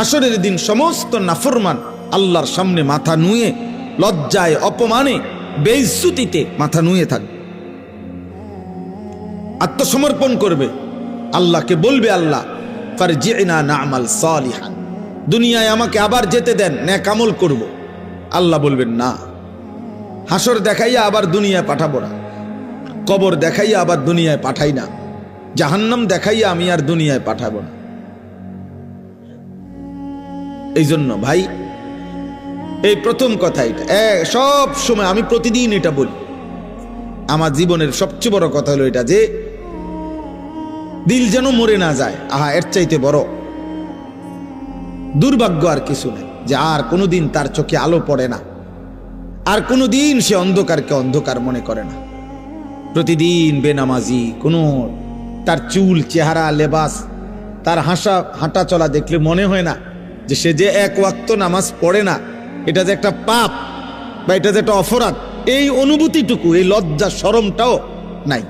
হাসরের দিন সমস্ত নাফরমান আল্লাহর সামনে মাথা নুয়ে লজ্জায় অপমানে বেইজ্জতিতে মাথা নুয়ে থাকবে, আত্মসমর্পণ করবে, আল্লাহকে বলবে আল্লাহ ফারজি'না না'মাল সালিহান, দুনিয়ায় আমাকে আবার যেতে দেন, নেক আমল করব। আল্লাহ বলবেন না, হাসর দেখাইয়া আবার দুনিয়ায় পাঠাবো না, কবর দেখাইয়া আবার দুনিয়ায় পাঠাই না, জাহান্নাম দেখাইয়া আমি আর দুনিয়ায় পাঠাবো না। এই জন্য ভাই এই প্রথম কথা, এটা সব সময় আমি প্রতিদিন এটা বলি, আমার জীবনের সবচেয়ে বড় কথা হলো এটা যে দিল যেন মরে না যায়। আহা, এর চাইতে বড় দুর্ভাগ্য আর কিছু নেই যে আর কোনোদিন তার চোখে আলো পড়ে না, আর কোনোদিন সে অন্ধকারকে অন্ধকার মনে করে না। প্রতিদিন বেনামাজি, কোনো তার চুল, চেহারা, লেবাস, তার হাঁটা চলা দেখলে মনে হয় না যে সে যে এক ওয়াক্ত নামাজ পড়ে না, এটা যে একটা পাপ বা এটা যে একটা অপরাধ, এই অনুভূতিটুকু, এই লজ্জা শরমটাও নাই।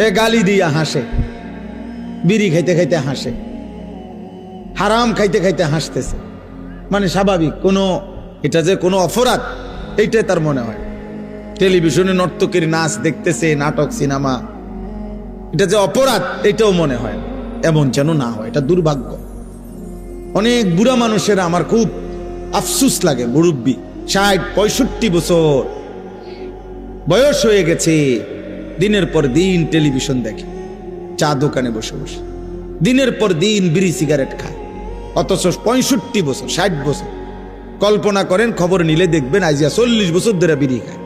এ গালি দিয়া হাসে, বিড়ি খাইতে খাইতে হাসে, হারাম খাইতে খাইতে হাসতেছে, মানে স্বাভাবিক, কোনো এটা যে কোনো অপরাধ এইটাই তার মনে হয়। টেলিভিশনে নর্তকীর নাচ দেখতেছে, নাটক, সিনেমা, এটা যে অপরাধ এটাও মনে হয়। এমন যেন না হয়, এটা দুর্ভাগ্য। অনেক বুড়া মানুষেরা আমার খুব আফসুস লাগে, মুরব্বী 60-65 বছর বয়স হয়ে গেছে, দিনের পর দিন টেলিভিশন দেখে, চা দোকানে বসে বসে দিনের পর দিন বিড়ি সিগারেট খায়, অথচ 65 বছর 60 বছর। কল্পনা করেন, খবর নিলে দেখবেন আজিয়া 40 বছর ধরে বিড়ি খায়।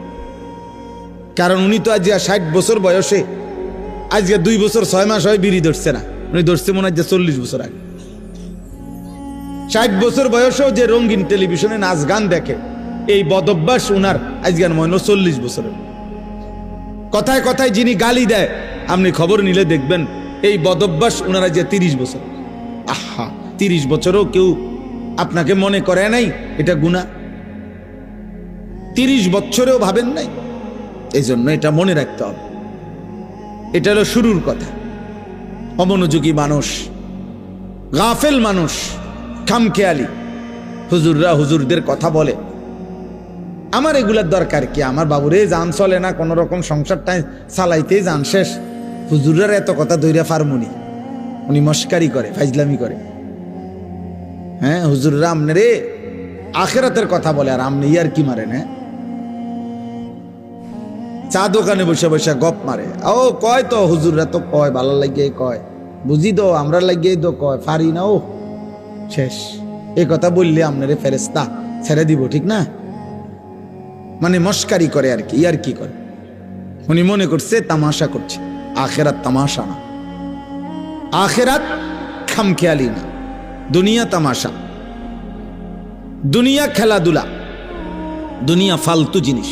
কারণ উনি তো আজিয়া 60 বছর বয়সে, আজকে 2 বছর 6 মাস হয় বিড়ি ধরছে না, উনি ধরছে মনে হয় 40 বছর আগে। 60 বছর বয়সেও যে রঙিন টেলিভিশনে নাচ গান দেখে, এই বদভ্যাস উনার আজকের মনে হয় 40 বছরের। কথায় কথায় যিনি গালি দেয়, আপনি খবর নিলে দেখবেন এই বদভ্যাস উনারা যে 30 বছর। আহা, 30 বছরও কেউ আপনাকে মনে করে নাই এটা গুনাহ? 30 বছরেও ভাবেন নাই? এই জন্য এটা মনে রাখতে হবে। এটা হলো শুরুর কথা। অমনোযোগী মানুষ, গাফেল মানুষ, খামখেয়ালি, হুজুররা হুজুরদের কথা বলে, আমার এগুলার দরকার কি? আমার বাবুরে জান চলে না, কোন রকম সংসারটা চালাইতে জান শেষ, হুজুরের এত কথা দৈরা ফার্মুনি, উনি মস্কারি করে, ফাইজলামি করে। হ্যাঁ, হুজুররা আমনে আখেরাতের কথা বলে, আর আমনে ইয়ার কি মারেন? হ্যাঁ, চা দোকানে বসে বসে গপ মারে। ও কয় তো হুজুররা তো কয়, ভালো লাগিয়ে কয়, বুঝি তো আমরা লাগিয়ে তো কয়, ফারি না। ও শেষ, এই কথা বললে আপনারে ফেরেশতা ছেড়ে দিব, ঠিক না? মানে মস্কারি করে আর কি, ইয়ার কি করে। উনি মনে করছে তামাশা করছে। আখেরাত তামাশা না, আখেরাত খামখেয়ালি না, দুনিয়া তামাশা, দুনিয়া খেলাধুলা, দুনিয়া ফালতু জিনিস,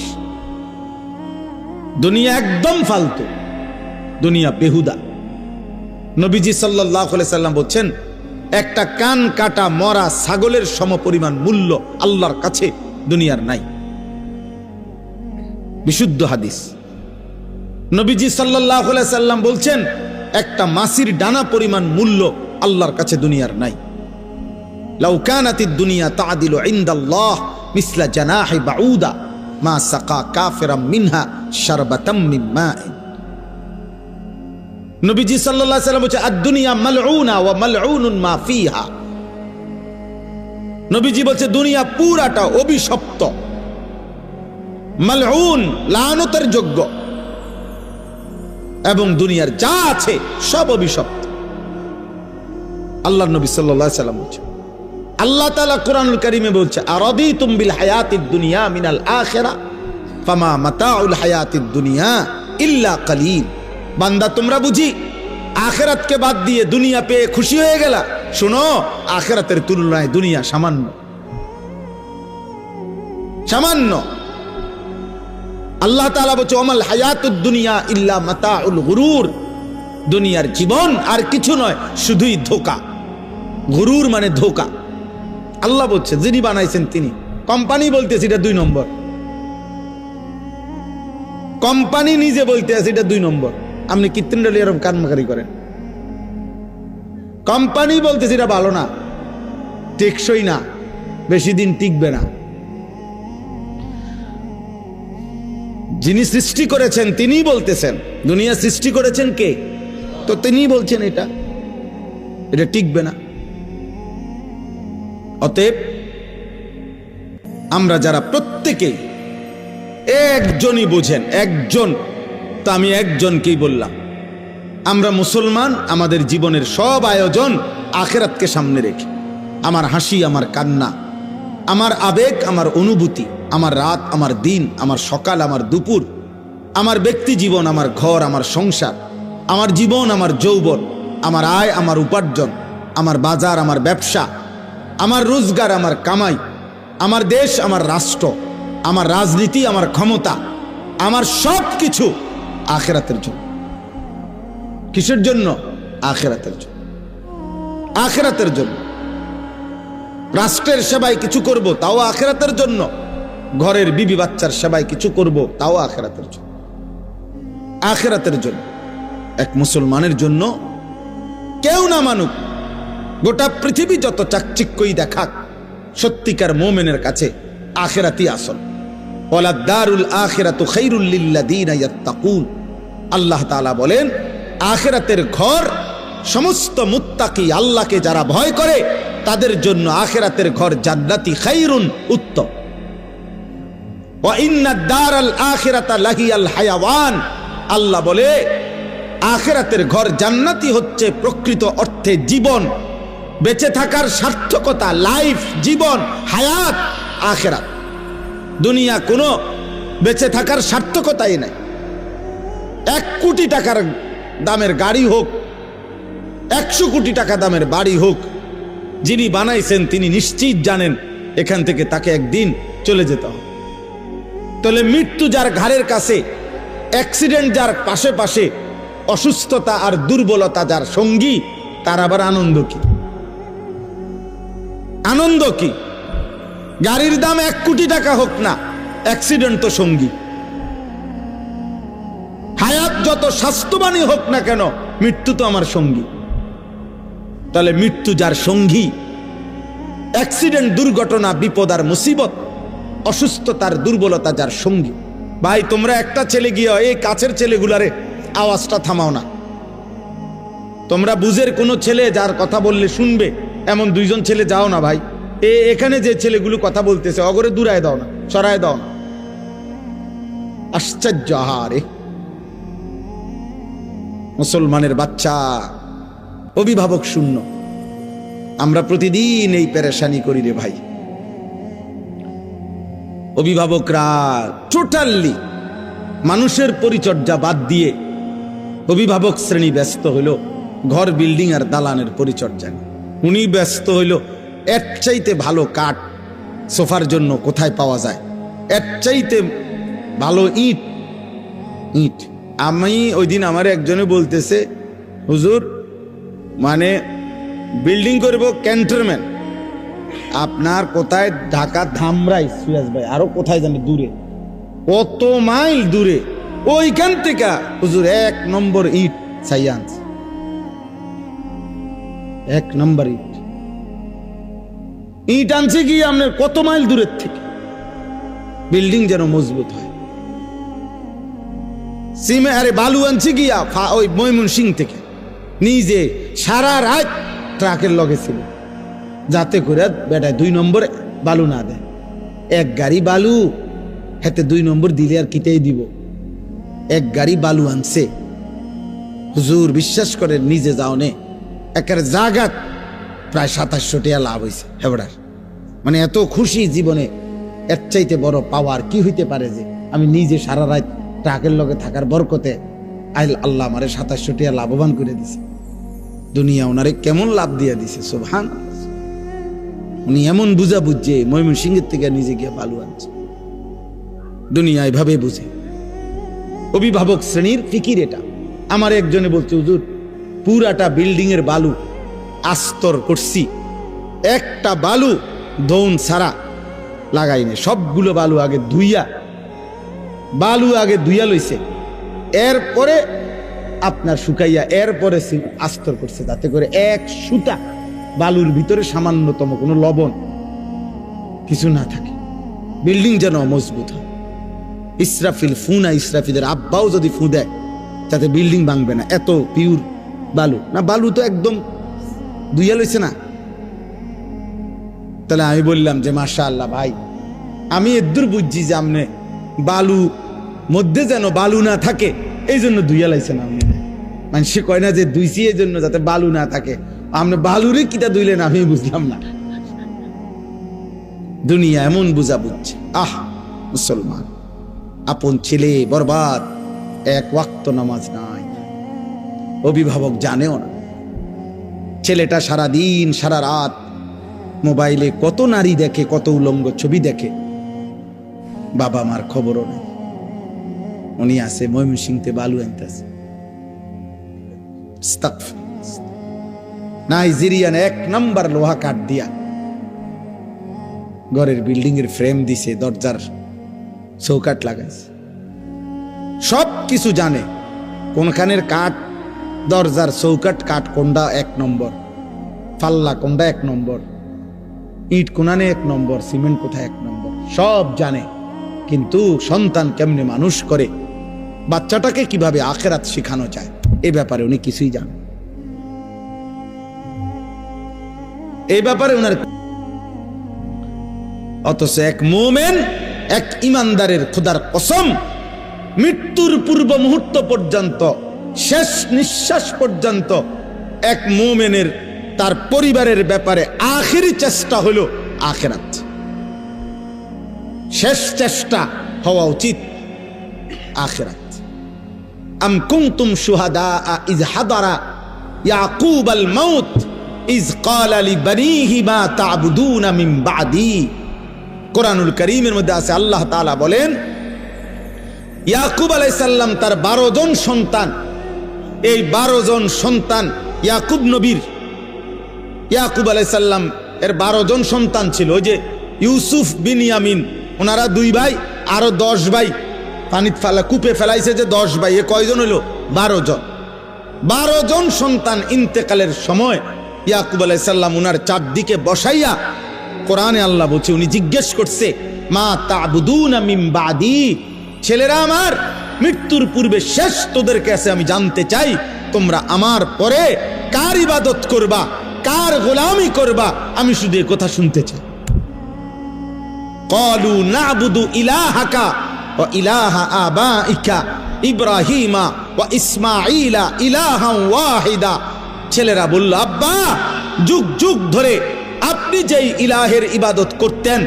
দুনিয়া একদম ফালতু, দুনিয়া বেহুদা। নবীজি সাল্লাল্লাহু আলাইহি সাল্লাম বলছেন, একটা কান কাটা মরা ছাগলের সমপরিমাণ মূল্য আল্লাহর কাছে দুনিয়ার নাই। বিশুদ্ধ হাদিস। নবীজি সাল্লাল্লাহু আলাইহি সাল্লাম বলছেন, একটা মাছির ডানা পরিমাণ মূল্য আল্লাহর কাছে দুনিয়ার নাই। লাউ কানাতিদ দুনিয়া তা'দিলু ইনদাল্লাহ মিসলা জানাহি বাউদা মা সাকা কাফিরাম মিনহা শারবাতাম মিন মাইন। নবীজি সাল্লাল্লাহু আলাইহি সাল্লাম বলেছেন, আদ-দুনিয়া মালউনা ওয়া মালউনুন মা ফিহা। নবীজি বলছে দুনিয়া পুরাটা অভিশপ্ত, মালউন, লানতের যোগ্য, এবং দুনিয়ার যা আছে সব অভিশপ্ত। আল্লাহর নবী সাল্লাল্লাহু আলাইহি সাল্লাম বলছেন, আল্লাহ তাআলা কোরআনুল কারীমে বলছে, আরাদিতুম বিল হায়াতিদ দুনিয়া মিনাল আখিরা ফামা মাতাউল হায়াতিদ দুনিয়া ইল্লা কালিল। বান্দা, তোমরা বুঝি আখিরাতকে বাদ দিয়ে দুনিয়া পেয়ে খুশি হয়ে গেলা? শোনো, আখিরাতের তুলনায় দুনিয়া সামান্য, সামান্য। আল্লাহ তাআলা বলছে, ওমাল হায়াতুদ দুনিয়া ইল্লা মাতাউল গুরুর। দুনিয়ার জীবন আর কিছু নয়, শুধুই ধোঁকা। গুরুর মানে ধোঁকা। আল্লাহ বলছে, যিনি বানাইছেন তিনি। কোম্পানি বলতেছে এটা 2 নম্বর, কোম্পানি নিজে বলতে আছে এটা 2 নম্বর। আপনি কৃত্রিম এরকম কানমাকারি করেন। কোম্পানি বলতেছে এটা ভালো না, টেকসই না, বেশি দিন টিকবে না। যিনি সৃষ্টি করেছেন তিনিই বলতেছেন, দুনিয়া সৃষ্টি করেছেন কে? তো তিনিই বলছেন এটা টিকবে না। অতএব আমরা যারা প্রত্যেকেই একজনই বোঝেন, একজন, তো আমি একজনকেই বললাম, আমরা মুসলমান, আমাদের জীবনের সব আয়োজন আখিরাতকে সামনে রেখে, আমার হাসি, আমার কান্না, আমার আবেগ, আমার অনুভূতি, আমার রাত, আমার দিন, আমার সকাল, আমার দুপুর, আমার ব্যক্তি জীবন, আমার ঘর, আমার সংসার, আমার জীবন, আমার যৌবন, আমার আয়, আমার উপার্জন, আমার বাজার, আমার ব্যবসা, আমার রোজগার, আমার কামাই, আমার দেশ, আমার রাষ্ট্র, আমার রাজনীতি, আমার ক্ষমতা, আমার সব কিছু আখিরাতের জন্য। কিসের জন্য? আখিরাতের জন্য। আখিরাতের জন্য। রাষ্ট্রের সেবায় কিছু করব, তাও আখিরাতের জন্য। ঘরের বিবি বাচ্চার সেবায় কিছু করব, তাও আখিরাতের জন্য। আখিরাতের জন্য। এক মুসলমানের জন্য কেউ না মানুক, গোটা পৃথিবী যত চাকচিক্যই দেখাক, সত্যিকার মুমিনের কাছে আখিরাতই আসল। ওয়ালাদ দারুল আখিরাতু খায়রুল লিল্লাযিনা ইয়াত্তাকুন। আল্লাহ তাআলা বলেন, আখিরাতের ঘর সমস্ত মুত্তাকি, আল্লাহকে যারা ভয় করে তাদের জন্য আখিরাতের ঘর জান্নাতি, খায়রুন, উত্তম। ওয়া ইন্নাদ দারাল আখিরাতা লাহিয়াল হায়াওয়ান। আল্লাহ বলে আখিরাতের ঘর জান্নাতি হচ্ছে প্রকৃত অর্থে জীবন, বেঁচে থাকার সার্থকতা, লাইফ, জীবন, হায়াত আখিরাত। দুনিয়া কোনো বেঁচে থাকার সার্থকতাই নাই। 1 কোটি টাকার দামের গাড়ি হোক, 100 কোটি টাকা দামের বাড়ি হোক, যিনি বানাইছেন তিনি নিশ্চিত জানেন এখান থেকে তাকে একদিন চলে যেতে হবে। তাহলে মৃত্যু যার ঘাড়ের কাছে, অ্যাক্সিডেন্ট যার পাশে পাশে, অসুস্থতা আর দুর্বলতা যার সঙ্গী, তার আবার আনন্দ কি? আনন্দ কি? গাড়ির দাম 1 কোটি টাকা হোক না, অ্যাক্সিডেন্ট তো সঙ্গী। হায়াত যত স্বাস্থ্যবানই হোক না কেন, মৃত্যু তো আমার সঙ্গী। তাহলে মৃত্যু যার সঙ্গী, অ্যাক্সিডেন্ট, দুর্ঘটনা, বিপদ আর মুসিবত, অসুস্থতার দুর্বলতা যার সঙ্গী। ভাই তোমরা একটা ছেলে গিয়ে এই কাছের ছেলেগুলারে আওয়াজটা থামাও না। তোমরা বুঝের কোনো ছেলে যার কথা বললে শুনবে এমন 2জন ছেলে যাও না ভাই। এখানে যে ছেলেগুলো কথা বলতেছে অগরে দূরায় দাও না, সরায় দাও না। আশ্চর্য! আহারে, মুসলমানের বাচ্চা অভিভাবক শূন্য। আমরা প্রতিদিন এই পেরেশানি করি রে ভাই। অভিভাবকরা টোটালি মানুষের পরিচর্যা বাদ দিয়ে অভিভাবক শ্রেণী ব্যস্ত হইল ঘর, বিল্ডিং আর দালানের পরিচর্যা। উনি ব্যস্ত হইল এর চাইতে ভালো কাঠ সোফার জন্য কোথায় পাওয়া যায়, এর চাইতে ভালো ইট। আমি ওই দিন আমার একজনে বলতেছে, হুজুর মানে বিল্ডিং করব ক্যান্টনমেন্ট, আপনার কোথায়? ঢাকা ধামরাই, সুয়াজ ভাই, আরো কোথায় জানি দূরে, কত মাইল দূরে। ওইখান থেকে হুজুর 1 নম্বর ইট সাইয়ান্স, 1 নম্বর ইট আনছে কি আপনার কত মাইল দূরের থেকে, বিল্ডিং যেন মজবুত হয়। সিমে আরে বালু আনছে গিয়া ওই ময়মনসিং থেকে, নিজে সারা রাত ট্রাকের লগে ছিল, যাতে করে বেটায় 2 নম্বর বালু না দেয়। 1 গাড়ি বালু হাতে 2 নম্বর দিলে আর কিতেই দিব। 1 গাড়ি বালু আনছে। হুজুর বিশ্বাস করেন, নিজে যাও নে একের জাগাত প্রায় 2700 টাকা লাভ হয়েছে হেবড়ার। মানে এত খুশি জীবনে, এর চাইতে বড় পাওয়ার কি হইতে পারে যে আমি নিজে সারা রাত ট্রাকের লগে থাকার বরকতে আল্লাহ আমারে 2700 টাকা লাভবান করে দিছে। দুনিয়া ওনারে কেমন লাভ দিয়ে দিছে, সুবহানাল্লাহ। উনি এমন বুঝা বুঝছে ময়মনসিংহের থেকে নিজে গিয়ে বালু আনছে। দুনিয়া এভাবে বুঝে। অভিভাবক শ্রেণীর ফিকির এটা। আমার একজনে বলছে, হুজুর পুরাটা বিল্ডিং এর বালু আস্তর করছি, একটা বালু দৌন ছাড়া লাগাইনি, সবগুলো বালু আগে ধুইয়া লইছে, এরপরে আপনার শুকাইয়া এরপরে আস্তর করছে, যাতে করে 1 সুতা বালুর ভিতরে সামান্যতম কোনো লবণ কিছু না থাকে, বিল্ডিং যেন মজবুত হয়। ইসরাফিল ফুনা, ইসরাফিলের আব্বাও যদি ফু দেয় যাতে বিল্ডিং ভাঙবে না, এত পিওর বালু না। বালু তো একদম দুইয়া লইছে না। তাহলে আমি বললাম যে মাশাআল্লাহ ভাই, আমি এদূর বুঝছি যে আপনি বালু মধ্যে যেন বালু না থাকে এই জন্য দুইয়া লাইছেন। আপনি মানুষে কয় না যে দুইছি এই জন্য যাতে বালু না থাকে, আপনি বালুরই কিটা দুইলেন আমি বুঝলাম না। দুনিয়া এমন বুঝা বুঝছে। মুসলমান আপন ছেলে বরবাদ, এক ওয়াক্ত নামাজ নাই, অভিভাবক জানেও না। ছেলেটা সারা দিন সারা রাত মোবাইলে কত নারী দেখে, কত উলঙ্গ ছবি দেখে, বাবা মার খবরও নেই। উনি আছে ময়মনসিংহতে বালু আনতেছে। নাইজেরিয়ান 1 নম্বর লোহা কাঠ দিয়া ঘরের বিল্ডিং এর ফ্রেম দিছে, দরজার চৌকাঠ লাগাইছে, সব কিছু জানে। কোনখানের কাঠ, দরজার চৌকাঠ কাঠ কোনটা 1 নম্বর, পাল্লা কোনটা 1 নম্বর, ইট কোনানে 1 নম্বর, সিমেন্ট কোথায় 1 নম্বর, সব জানে। কিন্তু সন্তান কেমনে মানুষ করে, বাচ্চাটাকে কিভাবে আখিরাত শেখানো যায়, এই ব্যাপারে উনি কিছুই জানেন। এই ব্যাপারে উনার, অথচ এক মুমিন, এক ইমানদারের খোদার কসম, মৃত্যুর পূর্ব মুহূর্ত পর্যন্ত, শেষ নিঃশ্বাস পর্যন্ত এক মুমিনের তার পরিবারের ব্যাপারে আখিরি চেষ্টা হলো আখিরাত। শেষ চেষ্টা হওয়া উচিত আখিরাত। আম কুনতুম শুহাদা ইয হাদারা ইয়াকুব আল মাউত ইয ক্বালা লিবানিহি মা তা'বুদুনা মিন বা'দি। কোরআনুল কারীমের মধ্যে আছে, আল্লাহ তাআলা বলেন ইয়াকুব আলাইহিস সালাম তার 12 জন সন্তান, এই 12 জন সন্তান ইয়াকুব নবীর, ইয়াকুব আলাইহিস সালাম এর 12 জন সন্তান ছিল। ওই যে ইউসুফ বিনিয়ামিন, ওনারা 2 ভাই, আরো 10 ভাই পানিত ফেলা কূপে ফেলাইছে যে 10 ভাই, এ কয়জন হইল? 12 জন। 12 জন সন্তান ইন্তেকালের সময় ইয়াকুব আলাইহিস সালাম ওনার চারদিকে বসাইয়া, কোরআনে আল্লাহ বলছে, উনি জিজ্ঞেস করছে মা তা'বুদুনা মিন বাদি, ছেলেরা আমার, মৃত্যুর পূর্বে শেষ তোদের কাছে আমি জানতে চাই তোমরা আমার পরে কার ইবাদত করবা, কার গোলামি করবা, আমি শুধু এই কথা শুনতে চাই। ক্বালু না'বুদু ইলাহাকা ওয়া ইলাহা আবাইকা ইব্রাহিমা ওয়া ইসমাঈলা ইলাহান ওয়াহিদা। ছেলেরা বলল, আব্বা, যুগ যুগ ধরে আপনি যেই ইলাহের ইবাদত করতেন,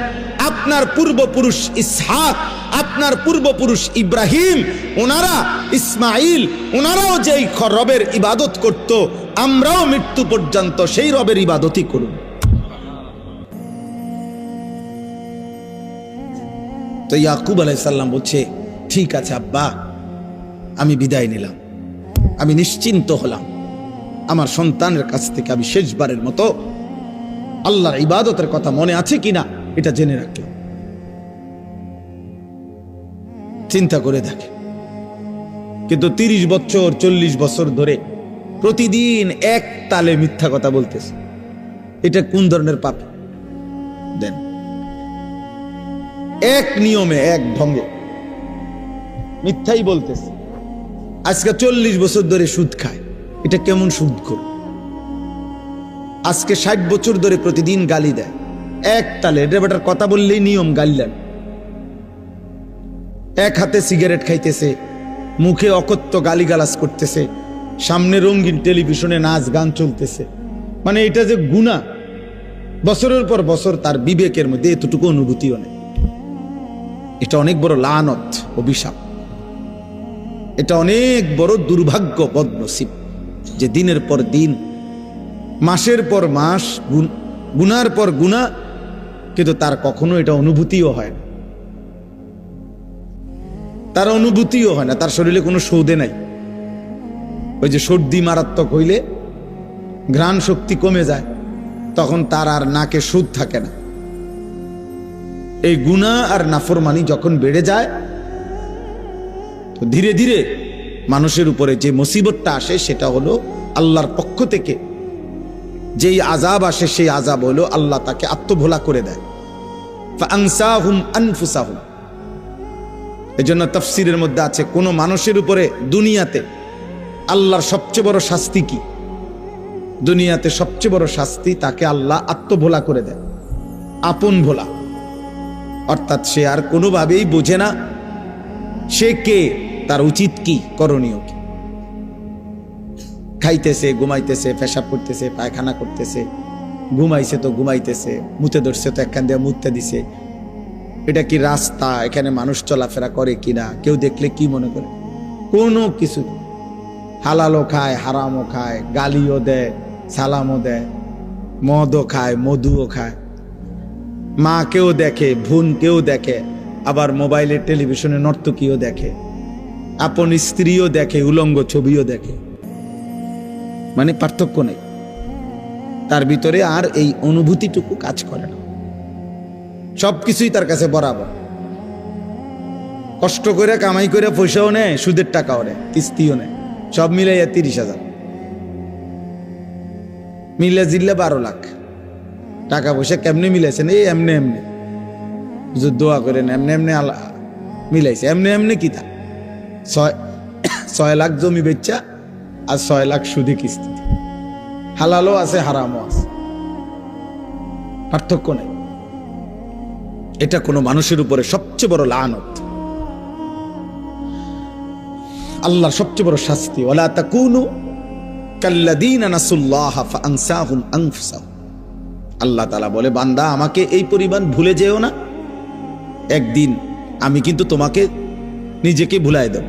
আপনার পূর্বপুরুষ ইসহাক, আপনার পূর্বপুরুষ ইব্রাহিম, ওনারা ইসমাইল, ওনারাও যেই রবের ইবাদত করত, আমরাও মৃত্যু পর্যন্ত সেই রবের ইবাদতই করব। তো ইয়াকুব আলাইহিস সালাম বলছে, ঠিক আছে আব্বা, আমি বিদায় নিলাম, আমি নিশ্চিন্ত হলাম, আমার সন্তানের কাছ থেকে আমি শেষবারের মতো আল্লাহর ইবাদতের কথা মনে আছে কিনা এটা জেনে রাখলাম। চিন্তা করে দেখে, কিন্তু 30 বছর 40 বছর ধরে প্রতিদিন এক তালে মিথ্যা কথা বলতেছে, এটা কোন ধরনের পাপ? দেন, এক নিয়মে এক ঢঙ্গে মিথ্যাই বলতেছে। আজকে 40 বছর ধরে সুদ খায়, এটা কেমন সুদ খোর? আজকে 60 বছর ধরে প্রতিদিন গালি দেয়, এক তালে, এটা বেটার কথা বললেই নিয়ম গালিলেন। এক হাতে সিগারেট খাইতেছে, মুখে অকথ্য গালিগালাজ করতেছে, সামনে রঙিন টেলিভিশনে নাচ গান চলতেছে, মানে এটা যে গুনাহ, বছরের পর বছর তার বিবেকের মধ্যে এতটুকু অনুভূতিও নেই। এটা অনেক বড় লানত, অভিশাপ, এটা অনেক বড় দুর্ভাগ্য, বদনসিব, যে দিনের পর দিন, মাসের পর মাস গুনার পর গুনাহ, কিন্তু তার কখনো এটা অনুভূতিও হয় না, তার অনুভূতিও হয় না, তার শরীরে কোনো সৌদে নাই। ওই যে সর্দি মারাত্মক হইলে ঘ্রাণ শক্তি কমে যায়, তখন তার আর নাকে সুদ থাকে না। এই গুনাহ আর নাফরমানি যখন বেড়ে যায়, তো ধীরে ধীরে মানুষের উপরে যে মুসিবতটা আসে সেটা হলো আল্লাহর পক্ষ থেকে যেই আযাব আসে সেই আযাব হলো আল্লাহ তাকে আত্মভোলা করে দেয়। ফাআনসাহুম আনফুসাহুম। এজন্য তাফসীরের মধ্যে আছে কোন মানুষের উপরে দুনিয়াতে আল্লাহর সবচেয়ে বড় শাস্তি কি? দুনিয়াতে সবচেয়ে বড় শাস্তি তাকে আল্লাহ আত্মভোলা করে দেয়, আপন ভোলা। অর্থাৎ সে আর কোনোভাবেই বোঝে না সে কে, তার উচিত কি, করণীয় কি। খাইতেছে, ঘুমাইতেছে, পেশাব করতেছে, পায়খানা করতেছে, ঘুমাইছে তো ঘুমাইতেছে, মুতে ধরছে তো একখান দিয়ে মুতে দিছে। এটা কি রাস্তা? এখানে মানুষ চলাফেরা করে কিনা, কেউ দেখলে কি মনে করে? কোনো কিছু। হালালও খায়, হারামও খায়, গালিও দেয়, সালামও দেয়, মদও খায়, মধুও খায়, মাকেও দেখে, বোনকেও দেখে, আবার মোবাইলে টেলিভিশনে নর্তকীও দেখে, আপন স্ত্রীও দেখে, উলঙ্গ ছবিও দেখে। মানে পার্থক্য নেই তার ভিতরে, আর এই অনুভূতিটুকু কাজ করে না। সবকিছুই তার কাছে বরাবর। কষ্ট করে কামাই করে পয়সাও নেয়, সুদের টাকাও নেয়, কিস্তিও নেয়, সব মিলাইয়া 30,000, মিলে জিল্লে 12 লাখ টাকা পয়সা। কেমনে মিলাইছেন? এই এমনি এমনি, দোয়া করেন, এমনি এমনি মিলাইছে। এমনি এমনি কি তা 6 লাখ জমি বেচা আর 6 লাখ সুদে কিস্তি। হালালও আছে, হারামও আছে, পার্থক্য নেই। এটা কোনো মানুষের উপরে সবচেয়ে বড় লানত, আল্লাহর সবচেয়ে বড় শাস্তি। ওয়ালা তাকুনু কাল্লাযীনা নাসুল্লাহা ফাআনসাহুম আনফুসাহুম। আল্লাহ তাআলা বলে, বান্দা আমাকে এই পরিমাণ ভুলে যেও না, একদিন আমি কিন্তু তোমাকে নিজেকে ভুলায় দেব।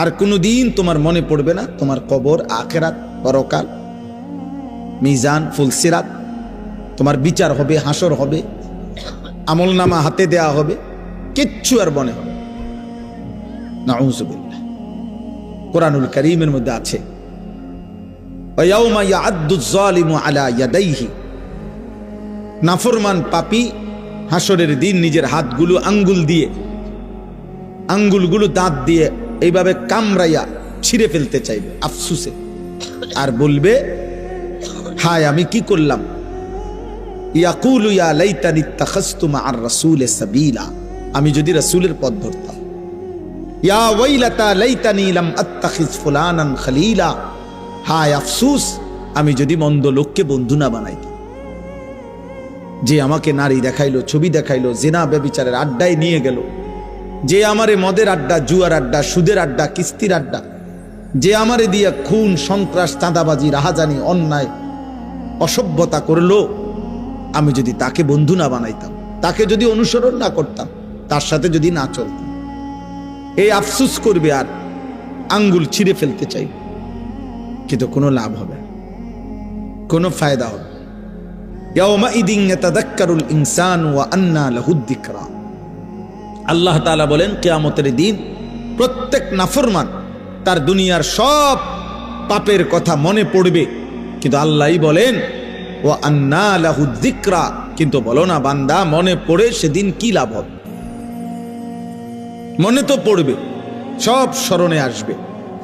আর কোনোদিন তোমার মনে পড়বে না তোমার কবর, আখিরাত, পরকাল, মিজান, ফুলসিরাত, তোমার বিচার হবে, হাসর হবে, আমলনামা হাতে দেয়া হবে, কিচ্ছু আর মনে হবে। নাউযুবিল্লাহ। কোরআনুল কারীমের মধ্যে আছে, ওয়ায়াউমা ইয়া'আদ্দুয যালিমু আলা ইয়াদাইহি। নাফরমান পাপী হাসরের দিন নিজের হাতগুলো আঙ্গুলগুলো দাঁত দিয়ে এইভাবে কামড়াইয়া ছিঁড়ে ফেলতে চাইবে আফসুসে, আর বলবে, হায় আমি কি করলাম। ইয়াকুলু ইয়া লাইতানি ইত্তাখাযতু মা'আর রাসূলি সাবিলা। আমি যদি রাসূলের পথ ধরতাম। ইয়া ওয়াইলাতা লাইতানি লাম আত্তাখিজ ফুলানান খলিলা। হায় আফসুস, আমি যদি মন্দ লোককে বন্ধু না বানাইতাম। যে আমাকে নারী দেখাইলো, ছবি দেখাইলো, জিনা ব্যভিচারের আড্ডায় নিয়ে গেল, যে আমারে মদের আড্ডা, জুয়ার আড্ডা, সুদের আড্ডা, কিস্তির আড্ডা, যে আমারে দিয়ে খুন, সন্ত্রাস, চাঁদাবাজি, রাহাজানি, অন্যায়, অসভ্যতা করলো, আমি যদি তাকে বন্ধু না বানাইতাম, তাকে যদি অনুসরণ না করতাম, তার সাথে যদি না চলতাম, এই আফসুস করবে আর আঙ্গুল ছিঁড়ে ফেলতে চাই, কিন্তু কোনো লাভ হবে না, কোনো ফায়দা হবে। ইয়াউমাইদিন ইয়াতাযাক্কারুল ইনসানু ওয়া আন্না লাহুদ যিকরা। আল্লাহ তাআলা বলেন, কিয়ামতের দিন প্রত্যেক নাফরমান তার দুনিয়ার সব পাপের কথা মনে পড়বে, কিন্তু আল্লাহই বলেন, ওয়া আন্না লাহুদ যিকরা। কিন্তু বলো না বান্দা, মনে পড়ে সেদিন কি লাভ হবে? মনে তো পড়বে, সব স্মরণে আসবে,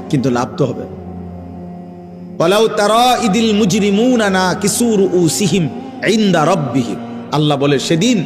কিন্তু লাভ তো হবে না। ওয়ালাউ তারা ইদিল মুজরিমুনা নাকিসু রুউসিহিম ইনদা রাব্বিহিম। আল্লাহ বলে, সেদিন